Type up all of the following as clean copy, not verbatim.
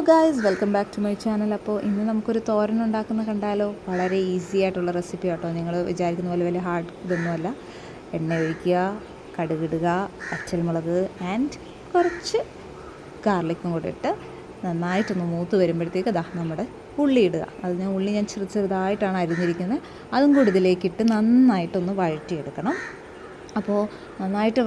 Guys, welcome back to my channel. അപ്പോൾ ഇന്ന് നമുക്കൊരു തോരൻ ഉണ്ടാക്കുന്ന കണ്ടാലോ? വളരെ ഈസി ആയിട്ടുള്ള റെസിപ്പി കേട്ടോ. നിങ്ങൾ വിചാരിക്കുന്ന പോലെ വലിയ ഹാർഡ് ഇതൊന്നുമല്ല. എണ്ണ ഒഴിക്കുക, കടുകിടുക, പച്ചമുളക് ആൻഡ് കുറച്ച് ഗാർലിക്കും കൂടെ ഇട്ട് നന്നായിട്ടൊന്ന് മൂത്ത് വരുമ്പോഴത്തേക്ക് നമ്മുടെ ഉള്ളി ഇടുക. ഉള്ളി ഞാൻ ചെറുതായിട്ടാണ് അരിഞ്ഞിരിക്കുന്നത്. അതും കൂടി ഇതിലേക്കിട്ട് നന്നായിട്ടൊന്ന് വഴറ്റിയെടുക്കണം. അപ്പോൾ നന്നായിട്ട്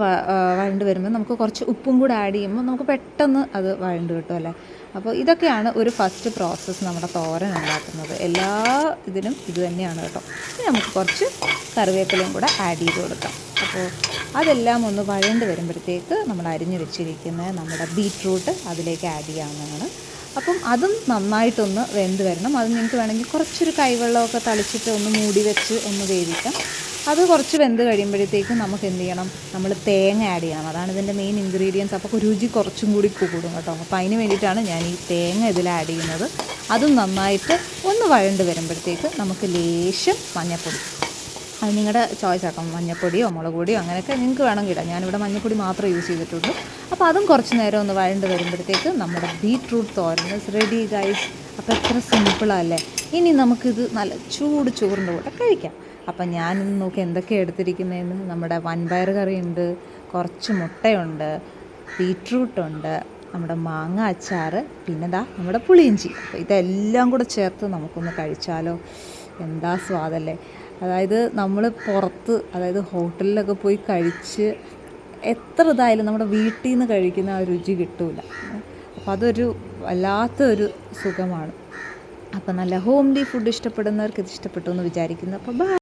വഴണ്ട് വരുമ്പോൾ നമുക്ക് കുറച്ച് ഉപ്പും കൂടെ ആഡ് ചെയ്യുമ്പോൾ നമുക്ക് പെട്ടെന്ന് അത് വഴണ്ട് കിട്ടും അല്ലേ. അപ്പോൾ ഇതൊക്കെയാണ് ഒരു ഫസ്റ്റ് പ്രോസസ്സ് നമ്മുടെ തോരൻ ഉണ്ടാക്കുന്നത്. എല്ലാ ഇതിനും ഇത് തന്നെയാണ് കേട്ടോ. ഇനി നമുക്ക് കുറച്ച് കറിവേപ്പിലയും കൂടെ ആഡ് ചെയ്ത് കൊടുക്കാം. അപ്പോൾ അതെല്ലാം ഒന്ന് വഴണ്ട് വരുമ്പോഴത്തേക്ക് നമ്മൾ അരിഞ്ഞ് വെച്ചിരിക്കുന്ന നമ്മുടെ ബീറ്റ്റൂട്ട് അതിലേക്ക് ആഡ് ചെയ്യാവുന്നതാണ്. അപ്പം അതും നന്നായിട്ടൊന്ന് വെന്ത് വരണം. അത് നിങ്ങൾക്ക് വേണമെങ്കിൽ കുറച്ചൊരു കൈവെള്ളമൊക്കെ തളിച്ചിട്ട് ഒന്ന് മൂടി വെച്ച് ഒന്ന് വേവിക്കാം. അത് കുറച്ച് വെന്ത് കഴിയുമ്പോഴത്തേക്കും നമുക്ക് എന്ത് ചെയ്യണം, നമ്മൾ തേങ്ങ ആഡ് ചെയ്യണം. അതാണ് ഇതിൻ്റെ മെയിൻ ഇൻഗ്രീഡിയൻസ്. അപ്പോൾ രുചി കുറച്ചും കൂടി കൂടും കേട്ടോ. അപ്പോൾ അതിന് വേണ്ടിയിട്ടാണ് ഞാൻ ഈ തേങ്ങ ഇതിൽ ആഡ് ചെയ്യുന്നത്. അതും നന്നായിട്ട് ഒന്ന് വഴണ്ട് വരുമ്പോഴത്തേക്ക് നമുക്ക് ലേശം മഞ്ഞൾപ്പൊടി, അത് നിങ്ങളുടെ ചോയ്സ് ആക്കാം. മഞ്ഞൾപ്പൊടിയോ മുളക് പൊടിയോ അങ്ങനെയൊക്കെ നിങ്ങൾക്ക് വേണമെങ്കിൽ ഇടാം. ഞാനിവിടെ മഞ്ഞൾപ്പൊടി മാത്രമേ യൂസ് ചെയ്തിട്ടുള്ളൂ. അപ്പോൾ അതും കുറച്ച് നേരം ഒന്ന് വഴണ്ട് വരുമ്പോഴത്തേക്ക് നമ്മുടെ beetroot thoran is ready guys. അപ്പോൾ എത്ര സിമ്പിളല്ലേ. ഇനി നമുക്കിത് നല്ല ചൂട് ചോറിൻ്റെ കൂടെ കഴിക്കാം. അപ്പം ഞാനിന്ന് നോക്കി എന്തൊക്കെയാണ് എടുത്തിരിക്കുന്നതെന്ന്. നമ്മുടെ വൻപയർ കറിയുണ്ട്, കുറച്ച് മുട്ടയുണ്ട്, ബീറ്റ്റൂട്ടുണ്ട്, നമ്മുടെ മാങ്ങ അച്ചാർ, പിന്നെ നമ്മുടെ പുളിയിഞ്ചി. അപ്പോൾ ഇതെല്ലാം കൂടെ ചേർത്ത് നമുക്കൊന്ന് കഴിച്ചാലോ. എന്താ സ്വാദല്ലേ. അതായത് നമ്മൾ പുറത്ത്, അതായത് ഹോട്ടലിലൊക്കെ പോയി കഴിച്ച് എത്ര ഇതായാലും നമ്മുടെ വീട്ടിൽ നിന്ന് കഴിക്കുന്ന ആ രുചി കിട്ടില്ല. അപ്പോൾ അതൊരു വല്ലാത്തൊരു സുഖമാണ്. അപ്പോൾ നല്ല ഹോംലി ഫുഡ് ഇഷ്ടപ്പെടുന്നവർക്ക് ഇത് ഇഷ്ടപ്പെട്ടു എന്ന് വിചാരിക്കുന്നു. അപ്പോൾ ബൈ.